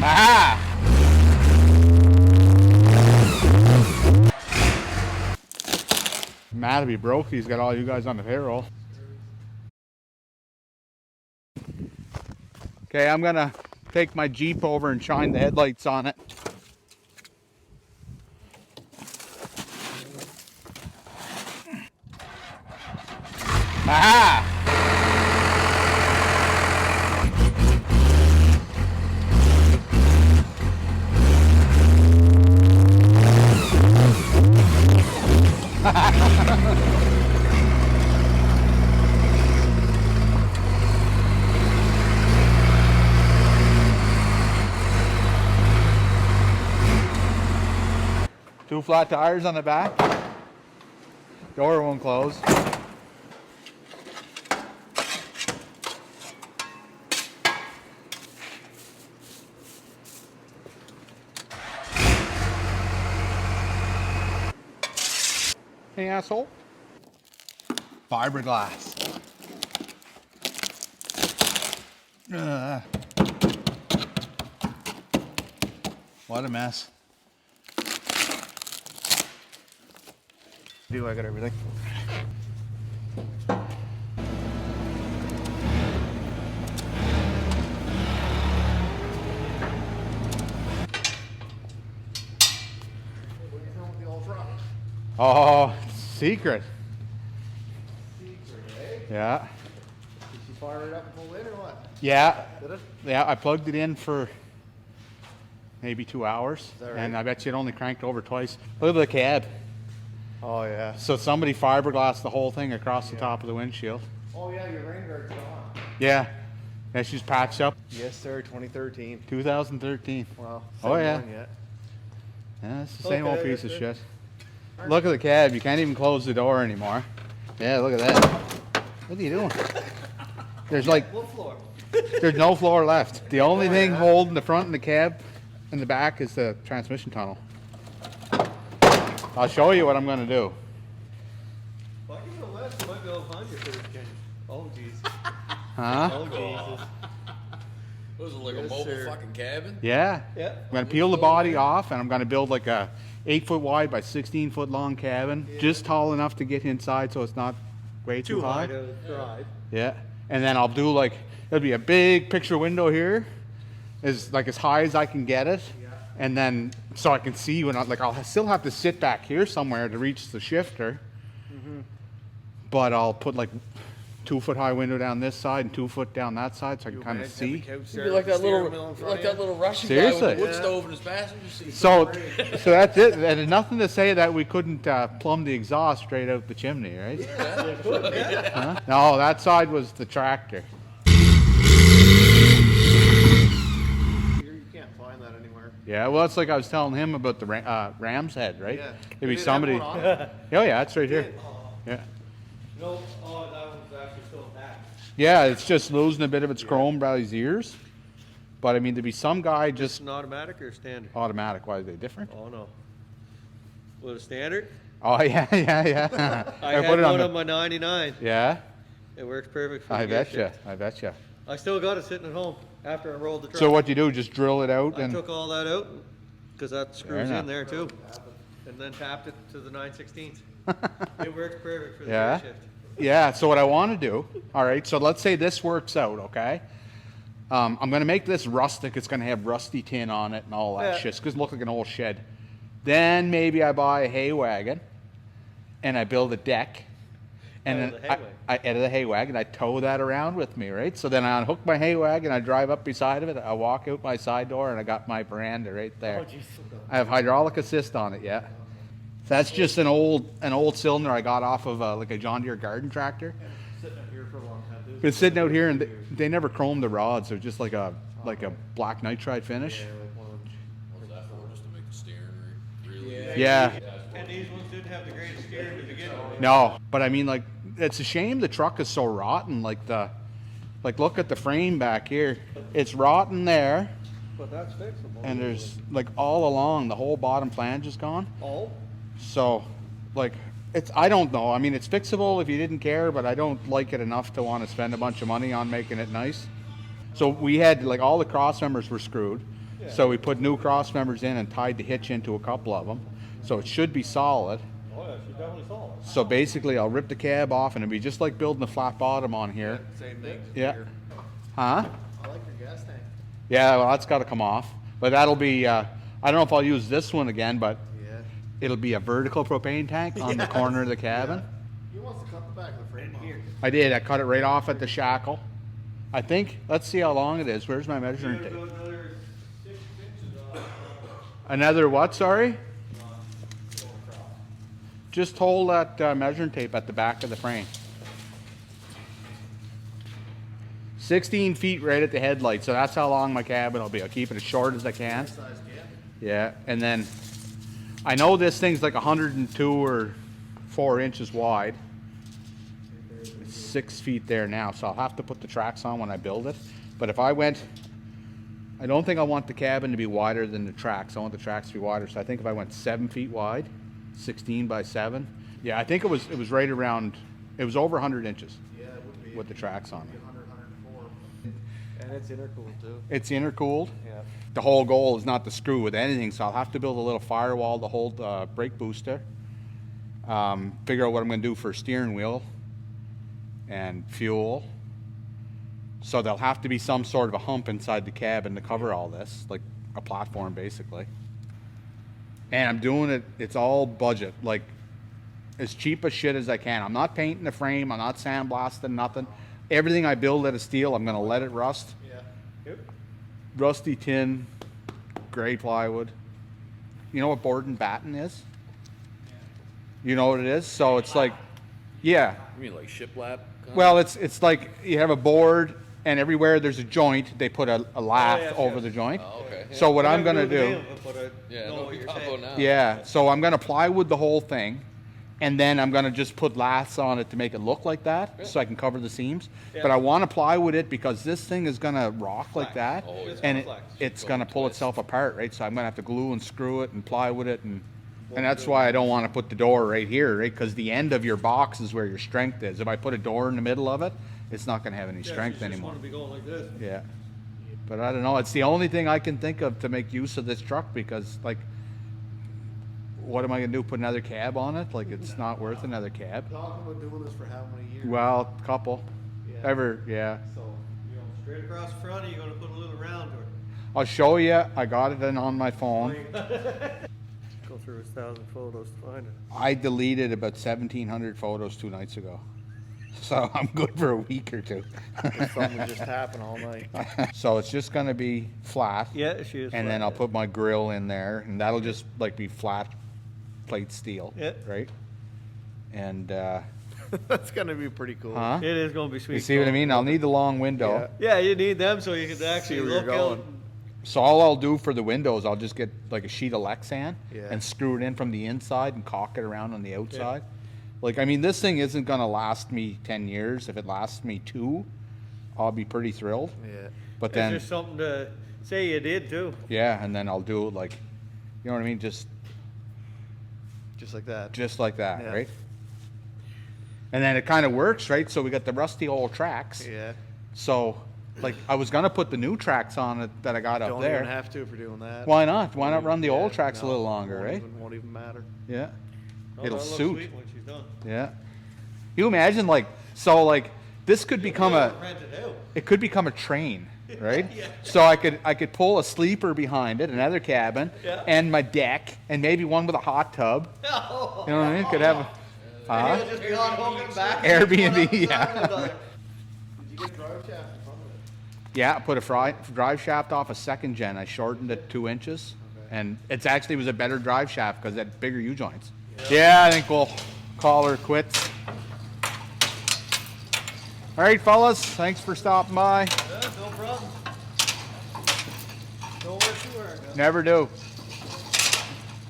Aha! Mad if he broke, he's got all you guys on the payroll. Okay, I'm gonna take my Jeep over and shine the headlights on it. Aha! Two flat tires on the back. Door won't close. Hey, asshole. Fiberglass. What a mess. I got everything. Oh, secret. Yeah. Did she fire it up and pull in or what? Yeah. Did it? Yeah, I plugged it in for maybe 2 hours. Is that right? And I bet you it only cranked over twice. Look at the cab. Oh yeah. So somebody fiberglassed the whole thing across the top of the windshield. Oh yeah, your rain guard's gone. Yeah. Yeah, she's patched up. Yes sir, 2013. 2013. Wow. Oh yeah. Yet. Yeah, it's the same Okay, old piece of that's shit. Look at the cab. You can't even close the door anymore. Yeah, look at that. What are you doing? There's like, What floor? there's no floor left. The only thing holding the front and the cab and the back is the transmission tunnel. I'll show you what I'm going to do. Well, you know what? You might be able to find your first change. Oh jeez. Huh? Oh Jesus. Was it like a Yes, mobile sir. fucking cabin? Yeah. Yeah. I'm going to peel the body off and I'm going to build like a 8-foot wide by 16-foot long cabin. Just tall enough to get inside so it's not way too high. to drive. Yeah, and then I'll do like, there'll be a big picture window here, as high as I can get it, and then so I can see when I'll still have to sit back here somewhere to reach the shifter, but I'll put like 2-foot high window down this side and 2 foot down that side so I can kind of see. You'd be like that little Russian guy Seriously? with the wood stove in his passenger seat. So that's it. And there's nothing to say that we couldn't plumb the exhaust straight out the chimney, right? Huh? No, that side was the tractor. You can't find that anywhere. Yeah, well, it's like I was telling him about the ram's head, right? Yeah. Maybe Did it have somebody. one on it? Oh yeah, it's right here. Yeah. No, oh, that was actually still intact. Yeah, it's just losing a bit of its chrome by his ears. But I mean, there'd be some guy just An automatic or standard? automatic. Why are they different? Oh no. Was it standard? Oh yeah, yeah. I had put it one the. on my 99. Yeah, It works perfect for I the gear betcha. shift. I betcha. I still got it sitting at home after I rolled the truck. So what you do? Just drill it out I and. took all that out because that screws enough. in there too, and then tapped it to the 9/16. It works perfect for the Yeah. gear shift. Yeah, so what I want to do, all right, so let's say this works out, okay? I'm going to make this rustic. It's going to have rusty tin on it and all that Yeah. shit. It's going to look like an old shed. Then maybe I buy a hay wagon and I build a deck. And Out of then the hay wagon. I out of the hay wagon, I tow that around with me, right? So then I unhook my hay wagon, I drive up beside of it, I walk out my side door, and I got my veranda right there. I have hydraulic assist on it, yeah. That's just an old cylinder I got off of like a John Deere garden tractor. Sitting out here for a long time too. It's sitting out here, and they never chromed the rods. They're just like a black nitride finish. Yeah, like one. What was that for? Just to make the steering really? Yeah. And these ones didn't have the greatest steering to begin with. No, but I mean, like, it's a shame the truck is so rotten. Like look at the frame back here. It's rotten there, But that's fixable. and there's like all along the whole bottom flange is gone. Oh. So, like, I don't know. I mean, it's fixable if you didn't care, but I don't like it enough to want to spend a bunch of money on making it nice. So we had, like, all the cross members were screwed. So we put new cross members in and tied the hitch into a couple of them. So it should be solid. Oh yeah, she's definitely solid. So basically I'll rip the cab off and it'll be just like building a flat bottom on here. Same thing. Yeah. Here. Huh? I like your gas tank. Yeah, well that's gotta come off. But that'll be, I don't know if I'll use this one again, but Yeah. it'll be a vertical propane tank on the corner of the cabin. He wants to cut the back of the frame here. I did, I cut it right off at the shackle. I think, let's see how long it is. Where's my measuring tape? Another 6 inches off. Another what, sorry? Just hold that measuring tape at the back of the frame. 16 feet right at the headlight, so that's how long my cabin will be. I'll keep it as short as I can. Size cabin. Yeah, and then I know this thing's like 102 or 4 inches wide. It's 6 feet there now, so I'll have to put the tracks on when I build it. But if I went, I don't think I want the cabin to be wider than the tracks. I want the tracks to be wider, so I think if I went 7 feet wide, 16 by 7. Yeah, I think it was right around, it was over 100 inches Yeah, it would be. with the tracks on It'd it. be 100, 104. And it's intercooled too. It's intercooled. Yeah. The whole goal is not to screw with anything, so I'll have to build a little firewall to hold the brake booster. Figure out what I'm going to do for steering wheel and fuel. So there'll have to be some sort of a hump inside the cabin to cover all this, like a platform basically. And I'm doing it, it's all budget, like as cheap as shit as I can. I'm not painting the frame, I'm not sandblasting, nothing. Everything I build out of steel, I'm going to let it rust. Yeah. Yep. Rusty tin, gray plywood. You know what board and batten is? You know what it is? So it's like, yeah. You mean like shiplap? Well, it's like you have a board and everywhere there's a joint, they put a lath yes, over yes. the joint. Oh, okay. So what I I'm never going to knew the do, name of it, but I Yeah, know no what you're combo saying. now. yeah, so I'm going to plywood the whole thing and then I'm going to just put laths on it to make it look like that so I can cover the seams. Yeah. But I want to plywood it because this thing is going to rock like that. Oh, yeah. And It's gonna flex. it's going to pull itself apart, right? So I'm going to have to glue and screw it and plywood it, and that's why I don't want to put the door right here, right? Because the end of your box is where your strength is. If I put a door in the middle of it, it's not going to have any Yeah, strength she's just anymore. want to be going like this. Yeah, but I don't know. It's the only thing I can think of to make use of this truck because, like, what am I going to do? Put another cab on it? Like, it's not worth another cab. Talking about doing this for how many years? Well, couple. Yeah. Yeah. So, You know, straight across the front, or you going to put a little round to it? I'll show you. I got it in on my phone. Go through 1,000 photos to find it. I deleted about 1,700 photos 2 nights ago. So I'm good for a week or two. something just happened all night. So it's just going to be flat. Yeah, she is. And then I'll put my grill in there, and that'll just like be flat plate steel. Yeah. Right? And, That's gonna be pretty cool. huh? It is going to be sweet. You see what I mean? I'll need the long window. Yeah, you need them so you can actually where you're look out. going. So all I'll do for the windows, I'll just get like a sheet of Lexan Yeah. and screw it in from the inside and caulk it around on the outside. Like, I mean, this thing isn't going to last me 10 years. If it lasts me 2, I'll be pretty thrilled. Yeah. But It's then, just something to say you did too. yeah, and then I'll do it like, you know what I mean? Just Just like that. like that, Yeah. right? And then it kind of works, right? So we got the rusty old tracks. Yeah. So, like, I was going to put the new tracks on it that I got up Don't there. even have to if you're doing that. Why not? Why not run the Yeah, old tracks a no, little longer, right? Won't even matter. Yeah. Oh, It'll that looks suit. sweet when she's done. Yeah. You imagine, like, so, like, this could become a, Rent it out. it could become a train, right? Yeah. So I could pull a sleeper behind it, another cabin, Yeah. and my deck, and maybe one with a hot tub. You know what I mean? Could have a And he'll just be on hooking back. Airbnb, One yeah. after another. Did you get drive shaft in front of it? Yeah, I put a drive shaft off a second gen. I shortened it 2 inches, and it's actually was a better drive shaft because it had bigger U-joints. Yeah, I think we'll call her quits. All right, fellas, thanks for stopping by. Yeah, no problem. Don't work too hard. Never do.